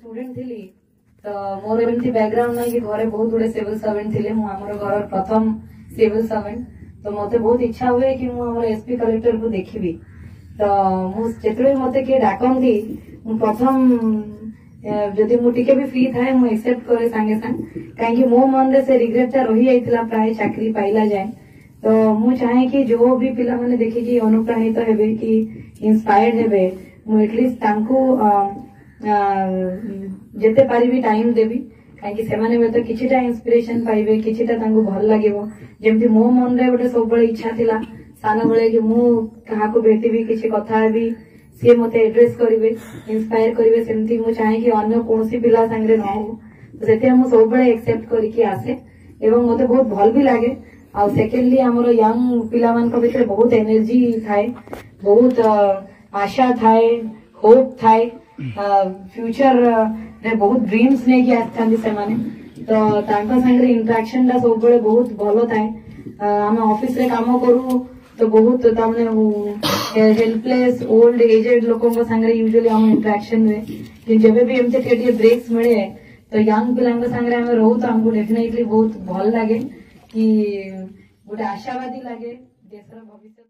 Student थी तो मोर एमती बैकग्राउंड ना कि घरे बहुत गुड़े सिविल सर्वेंट थे आमर घर प्रथम सिविल सर्वेंट तो मत बहुत इच्छा हुए कि मुझे एसपी कलेक्टर को देखी तो मुझे मत किए डाकती प्रथम जदि मुझे भी फ्री थाए मुझे एक्सेप्ट करे सांगे सांग कहीं मो मन रे से रिग्रेट रही जाइतिला प्राय चाकरी पाइला जाए तो मु चाहे कि जो भी पिला माने देखिकी अनुप्राणित हेबे कि इंस्पायर्ड हेबे मु एटलिस्ट तांको जेते पारिबी टाइम देबी कहीं से तो किछिटा इंस्पिरेशन पाइबे किछिटा तांको भल लागिवो जेमति मो मन रे गोटे सब इच्छा थिला सान बेले कि मु काहाको भेटिबी किछि कथा हेबी सी मते एड्रेस करिवे इंस्पायर करिवे सेमति मु चाहे कि अन्य कोनसी पिला संगे न हो तो सेते मु सब एक्सेप्ट करके आसे एवं मते बहुत भल भी लागे आ सेकेंडली हमरो यंग पिला मान को भीतर बहुत एनर्जी थाए बहुत आशा थाए होप थाए फ्यूचर रे बहुत ड्रीम्स ने कि आस्थांदी से माने तो तांका संगे इंटरेक्शन दा सब बहुत भलो थाए हम ऑफिस रे काम करू तो बहुत तमने हेल्पलेस ओल्ड एजेड लोकों को संगे यूजुअली हम इंटरेक्शन हुए कि जब भी एमते केटिए ब्रेक्स मिले तो यंग पिलांग संगे हम रहू तो हमको डेफिनेटली बहुत भल लागे कि गोटे आशावादी लगे देशर भविष्य।